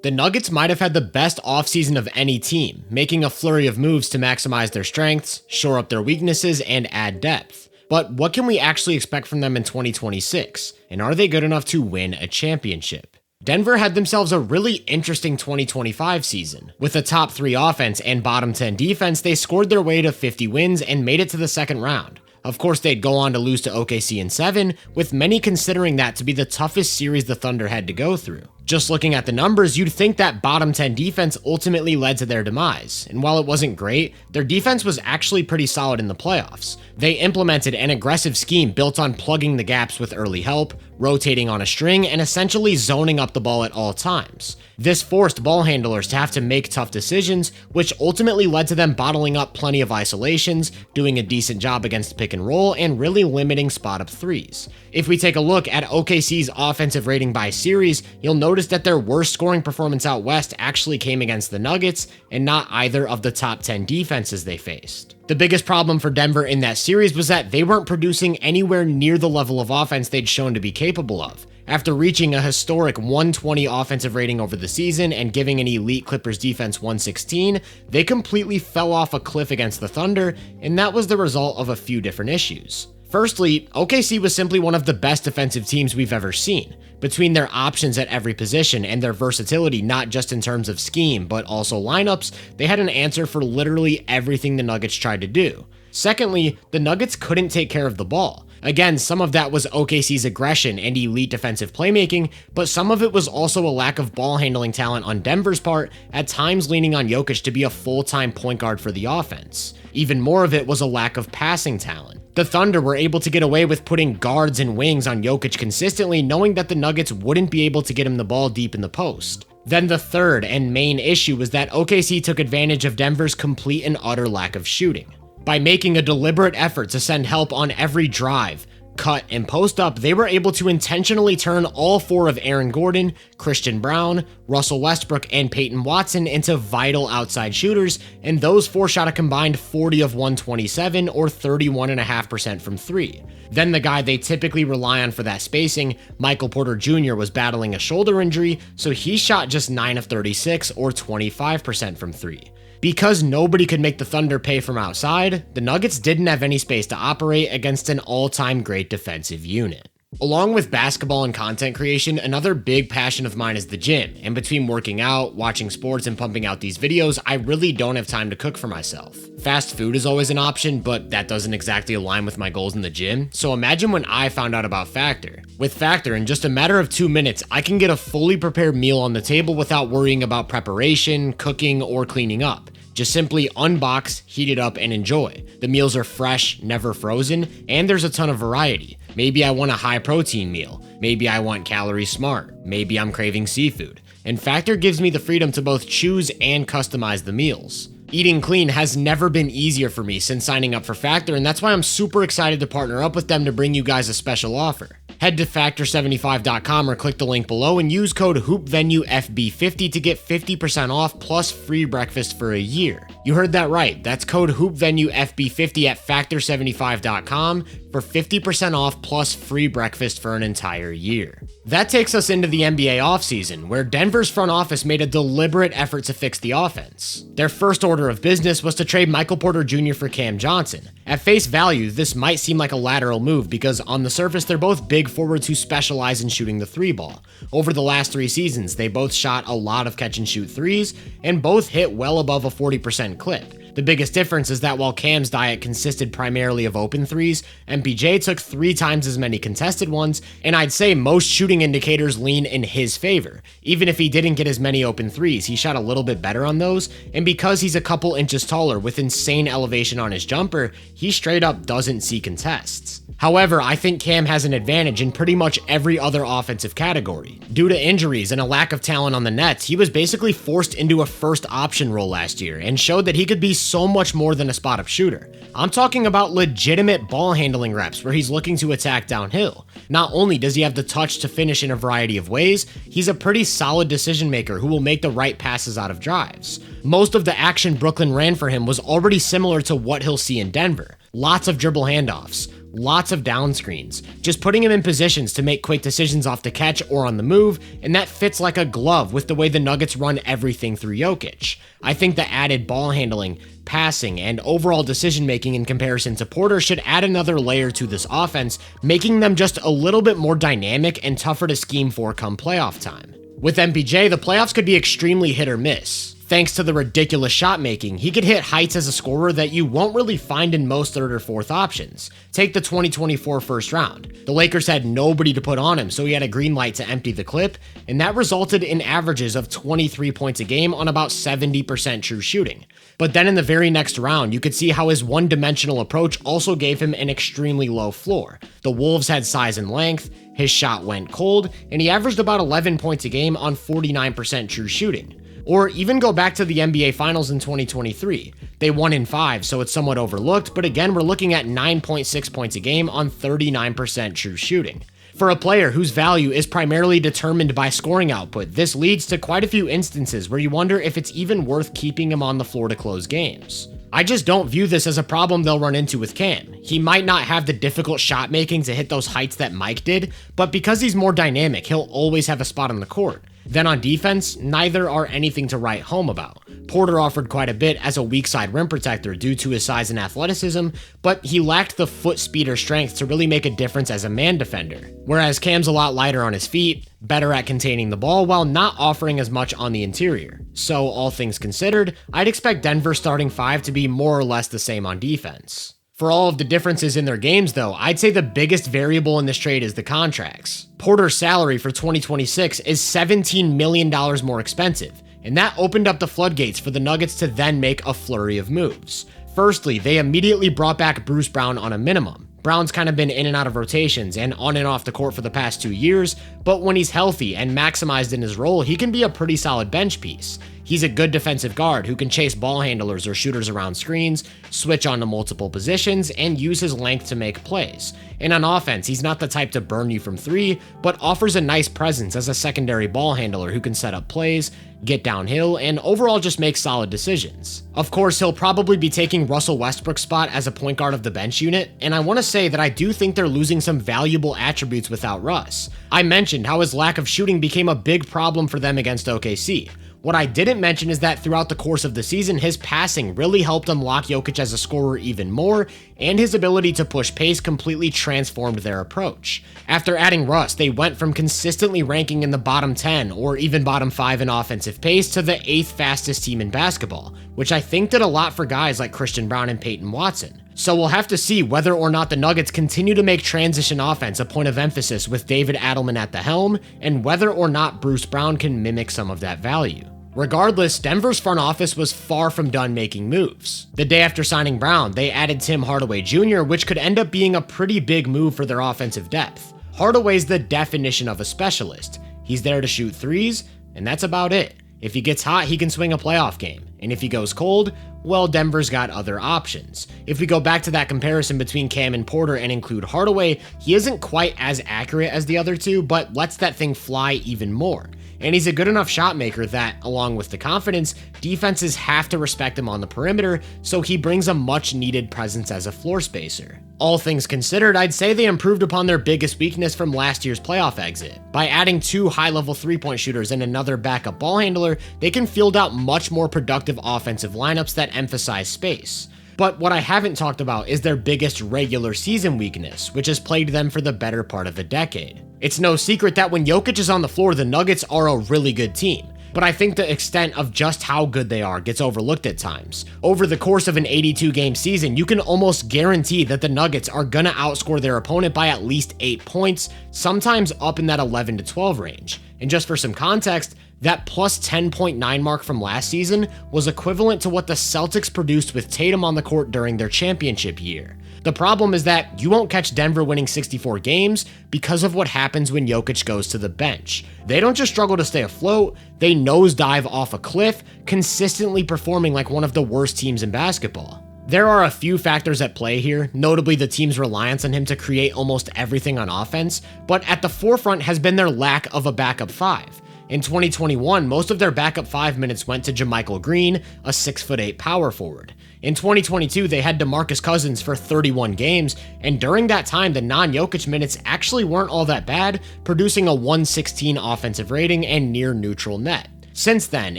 The Nuggets might have had the best offseason of any team, making a flurry of moves to maximize their strengths, shore up their weaknesses, and add depth. But what can we actually expect from them in 2026? And are they good enough to win a championship? Denver had themselves a really interesting 2025 season. With a top 3 offense and bottom 10 defense, they scored their way to 50 wins and made it to the second round. Of course, they'd go on to lose to OKC in 7, with many considering that to be the toughest series the Thunder had to go through. Just looking at the numbers, you'd think that bottom 10 defense ultimately led to their demise, and while it wasn't great, their defense was actually pretty solid in the playoffs. They implemented an aggressive scheme built on plugging the gaps with early help, rotating on a string, and essentially zoning up the ball at all times. This forced ball handlers to have to make tough decisions, which ultimately led to them bottling up plenty of isolations, doing a decent job against pick and roll, and really limiting spot-up threes. If we take a look at OKC's offensive rating by series, you'll notice that their worst scoring performance out west actually came against the Nuggets, and not either of the top 10 defenses they faced. The biggest problem for Denver in that series was that they weren't producing anywhere near the level of offense they'd shown to be capable of. After reaching a historic 120 offensive rating over the season and giving an elite Clippers defense 116, they completely fell off a cliff against the Thunder, and that was the result of a few different issues. Firstly, OKC was simply one of the best defensive teams we've ever seen. Between their options at every position and their versatility, not just in terms of scheme, but also lineups, they had an answer for literally everything the Nuggets tried to do. Secondly, the Nuggets couldn't take care of the ball. Again, some of that was OKC's aggression and elite defensive playmaking, but some of it was also a lack of ball handling talent on Denver's part, at times leaning on Jokic to be a full-time point guard for the offense. Even more of it was a lack of passing talent. The Thunder were able to get away with putting guards and wings on Jokic consistently, knowing that the Nuggets wouldn't be able to get him the ball deep in the post. Then the third and main issue was that OKC took advantage of Denver's complete and utter lack of shooting. By making a deliberate effort to send help on every drive, cut, and post up, they were able to intentionally turn all 4 of Aaron Gordon, Christian Brown, Russell Westbrook, and Peyton Watson into vital outside shooters, and those 4 shot a combined 40 of 127 or 31.5% from 3. Then the guy they typically rely on for that spacing, Michael Porter Jr., was battling a shoulder injury, so he shot just 9 of 36 or 25% from 3. Because nobody could make the Thunder pay from outside, the Nuggets didn't have any space to operate against an all-time great defensive unit. Along with basketball and content creation, another big passion of mine is the gym, and between working out, watching sports, and pumping out these videos, I really don't have time to cook for myself. Fast food is always an option, but that doesn't exactly align with my goals in the gym, so imagine when I found out about Factor. With Factor, in just a matter of 2 minutes, I can get a fully prepared meal on the table without worrying about preparation, cooking, or cleaning up. Just simply unbox, heat it up, and enjoy. The meals are fresh, never frozen, and there's a ton of variety. Maybe I want a high protein meal. Maybe I want calorie smart. Maybe I'm craving seafood. And Factor gives me the freedom to both choose and customize the meals. Eating clean has never been easier for me since signing up for Factor, and that's why I'm super excited to partner up with them to bring you guys a special offer. Head to Factor75.com or click the link below and use code HoopVenueFB50 to get 50% off plus free breakfast for a year. You heard that right. That's code HoopVenueFB50 at Factor75.com for 50% off plus free breakfast for an entire year. That takes us into the NBA offseason, where Denver's front office made a deliberate effort to fix the offense. Their first order of business was to trade Michael Porter Jr. for Cam Johnson. At face value, this might seem like a lateral move because on the surface, they're both big forwards who specialize in shooting the 3 ball. Over the last 3 seasons, they both shot a lot of catch and shoot threes and both hit well above a 40% clip. The biggest difference is that while Cam's diet consisted primarily of open threes, MPJ took 3 times as many contested ones, and I'd say most shooting indicators lean in his favor. Even if he didn't get as many open threes, he shot a little bit better on those, and because he's a couple inches taller with insane elevation on his jumper, he straight up doesn't see contests. However, I think Cam has an advantage in pretty much every other offensive category. Due to injuries and a lack of talent on the Nets, he was basically forced into a first option role last year and showed that he could be so much more than a spot-up shooter. I'm talking about legitimate ball handling reps where he's looking to attack downhill. Not only does he have the touch to finish in a variety of ways, he's a pretty solid decision maker who will make the right passes out of drives. Most of the action Brooklyn ran for him was already similar to what he'll see in Denver. Lots of dribble handoffs, lots of down screens, just putting him in positions to make quick decisions off the catch or on the move, and that fits like a glove with the way the Nuggets run everything through Jokic. I think the added ball handling, passing, and overall decision making in comparison to Porter should add another layer to this offense, making them just a little bit more dynamic and tougher to scheme for come playoff time. With MPJ, the playoffs could be extremely hit or miss. Thanks to the ridiculous shot making, he could hit heights as a scorer that you won't really find in most third or fourth options. Take the 2024 first round. The Lakers had nobody to put on him, so he had a green light to empty the clip, and that resulted in averages of 23 points a game on about 70% true shooting. But then in the very next round, you could see how his one-dimensional approach also gave him an extremely low floor. The Wolves had size and length, his shot went cold, and he averaged about 11 points a game on 49% true shooting. Or even go back to the NBA Finals in 2023. They won in 5, so it's somewhat overlooked, but again, we're looking at 9.6 points a game on 39% true shooting. For a player whose value is primarily determined by scoring output, this leads to quite a few instances where you wonder if it's even worth keeping him on the floor to close games. I just don't view this as a problem they'll run into with Cam. He might not have the difficult shot making to hit those heights that Mike did, but because he's more dynamic, he'll always have a spot on the court. Then on defense, neither are anything to write home about. Porter offered quite a bit as a weak side rim protector due to his size and athleticism, but he lacked the foot speed or strength to really make a difference as a man defender. Whereas Cam's a lot lighter on his feet, better at containing the ball while not offering as much on the interior. So all things considered, I'd expect Denver's starting 5 to be more or less the same on defense. For all of the differences in their games though, I'd say the biggest variable in this trade is the contracts. Porter's salary for 2026 is $17 million more expensive, and that opened up the floodgates for the Nuggets to then make a flurry of moves. Firstly, they immediately brought back Bruce Brown on a minimum. Brown's kind of been in and out of rotations and on and off the court for the past 2 years, but when he's healthy and maximized in his role, he can be a pretty solid bench piece. He's a good defensive guard who can chase ball handlers or shooters around screens, switch onto multiple positions, and use his length to make plays. And on offense, he's not the type to burn you from 3, but offers a nice presence as a secondary ball handler who can set up plays, get downhill, and overall just make solid decisions. Of course, he'll probably be taking Russell Westbrook's spot as a point guard of the bench unit, and I want to say that I do think they're losing some valuable attributes without Russ. I mentioned how his lack of shooting became a big problem for them against OKC. What I didn't mention is that throughout the course of the season, his passing really helped unlock Jokic as a scorer even more, and his ability to push pace completely transformed their approach. After adding Russ, they went from consistently ranking in the bottom 10 or even bottom 5 in offensive pace to the 8th fastest team in basketball, which I think did a lot for guys like Christian Braun and Peyton Watson. So we'll have to see whether or not the Nuggets continue to make transition offense a point of emphasis with David Adelman at the helm, and whether or not Bruce Brown can mimic some of that value. Regardless, Denver's front office was far from done making moves. The day after signing Brown, they added Tim Hardaway Jr., which could end up being a pretty big move for their offensive depth. Hardaway's the definition of a specialist. He's there to shoot threes, and that's about it. If he gets hot, he can swing a playoff game. And if he goes cold, well, Denver's got other options. If we go back to that comparison between Cam and Porter and include Hardaway, he isn't quite as accurate as the other two, but lets that thing fly even more. And he's a good enough shot maker that, along with the confidence, defenses have to respect him on the perimeter, so he brings a much needed presence as a floor spacer. All things considered, I'd say they improved upon their biggest weakness from last year's playoff exit. By adding 2 high-level three-point shooters and another backup ball handler, they can field out much more productive offensive lineups that emphasize space. But what I haven't talked about is their biggest regular season weakness, which has plagued them for the better part of a decade. It's no secret that when Jokic is on the floor, the Nuggets are a really good team. But I think the extent of just how good they are gets overlooked at times. Over the course of an 82-game season, you can almost guarantee that the Nuggets are gonna outscore their opponent by at least 8 points, sometimes up in that 11 to 12 range. And just for some context, that plus 10.9 mark from last season was equivalent to what the Celtics produced with Tatum on the court during their championship year. The problem is that you won't catch Denver winning 64 games because of what happens when Jokic goes to the bench. They don't just struggle to stay afloat, they nosedive off a cliff, consistently performing like one of the worst teams in basketball. There are a few factors at play here, notably the team's reliance on him to create almost everything on offense, but at the forefront has been their lack of a backup 5. In 2021, most of their backup 5 minutes went to JaMychal Green, a 6'8" power forward. In 2022, they had DeMarcus Cousins for 31 games, and during that time, the non-Jokic minutes actually weren't all that bad, producing a 116 offensive rating and near neutral net. Since then,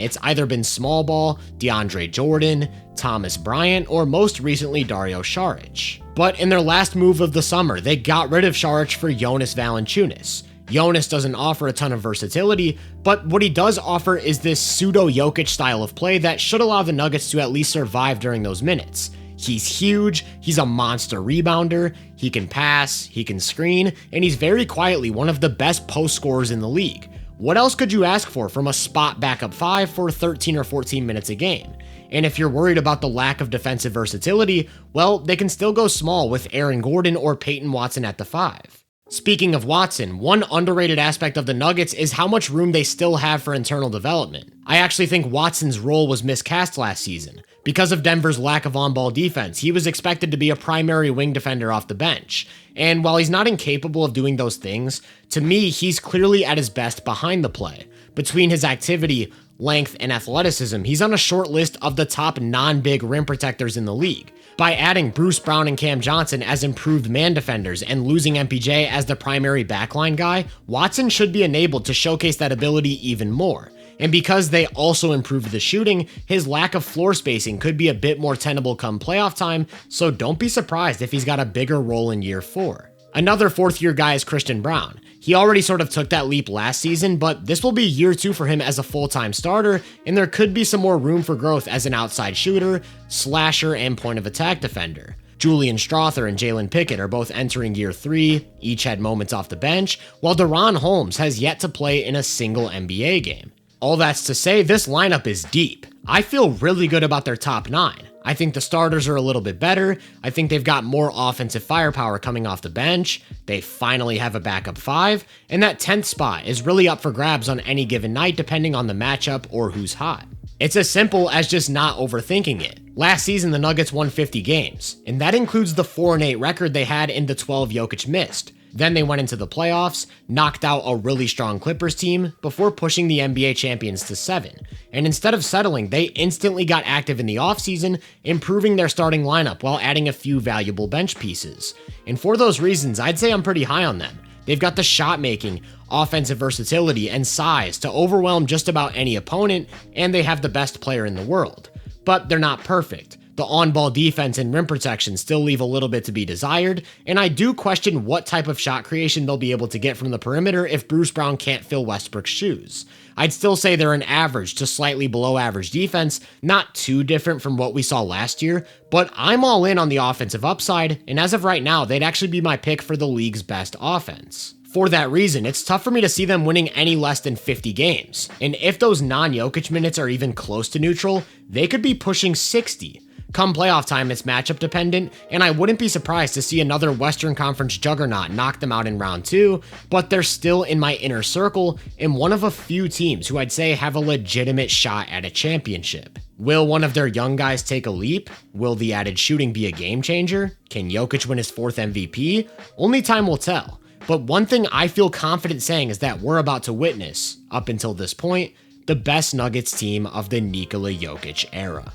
it's either been small ball, DeAndre Jordan, Thomas Bryant, or most recently Dario Saric. But in their last move of the summer, they got rid of Saric for Jonas Valanciunas. Jonas doesn't offer a ton of versatility, but what he does offer is this pseudo-Jokic style of play that should allow the Nuggets to at least survive during those minutes. He's huge, he's a monster rebounder, he can pass, he can screen, and he's very quietly one of the best post scorers in the league. What else could you ask for from a spot backup 5 for 13 or 14 minutes a game? And if you're worried about the lack of defensive versatility, well, they can still go small with Aaron Gordon or Peyton Watson at the 5. Speaking of Watson, one underrated aspect of the Nuggets is how much room they still have for internal development. I actually think Watson's role was miscast last season. Because of Denver's lack of on-ball defense, he was expected to be a primary wing defender off the bench. And while he's not incapable of doing those things, to me, he's clearly at his best behind the play. Between his activity, length, and athleticism, he's on a short list of the top non-big rim protectors in the league. By adding Bruce Brown and Cam Johnson as improved man defenders and losing MPJ as the primary backline guy, Watson should be enabled to showcase that ability even more. And because they also improved the shooting, his lack of floor spacing could be a bit more tenable come playoff time, so don't be surprised if he's got a bigger role in year 4. Another fourth-year guy is Christian Braun. He already sort of took that leap last season, but this will be year 2 for him as a full-time starter, and there could be some more room for growth as an outside shooter, slasher, and point-of-attack defender. Julian Strawther and Jalen Pickett are both entering year 3, each had moments off the bench, while De'Ron Holmes has yet to play in a single NBA game. All that's to say, this lineup is deep. I feel really good about their top 9. I think the starters are a little bit better. I think they've got more offensive firepower coming off the bench. They finally have a backup 5, and that 10th spot is really up for grabs on any given night depending on the matchup or who's hot. It's as simple as just not overthinking it. Last season, the Nuggets won 50 games, and that includes the 4-8 record they had in the 12 Jokic missed. Then they went into the playoffs, knocked out a really strong Clippers team before pushing the NBA champions to 7. And instead of settling, they instantly got active in the offseason, improving their starting lineup while adding a few valuable bench pieces. And for those reasons, I'd say I'm pretty high on them. They've got the shot making, offensive versatility, and size to overwhelm just about any opponent, and they have the best player in the world. But they're not perfect. The on-ball defense and rim protection still leave a little bit to be desired, and I do question what type of shot creation they'll be able to get from the perimeter if Bruce Brown can't fill Westbrook's shoes. I'd still say they're an average to slightly below average defense, not too different from what we saw last year, but I'm all in on the offensive upside, and as of right now, they'd actually be my pick for the league's best offense. For that reason, it's tough for me to see them winning any less than 50 games, and if those non-Jokic minutes are even close to neutral, they could be pushing 60. Come playoff time, it's matchup dependent, and I wouldn't be surprised to see another Western Conference juggernaut knock them out in round 2, but they're still in my inner circle and one of a few teams who I'd say have a legitimate shot at a championship. Will one of their young guys take a leap? Will the added shooting be a game changer? Can Jokic win his 4th MVP? Only time will tell. But one thing I feel confident saying is that we're about to witness, up until this point, the best Nuggets team of the Nikola Jokic era.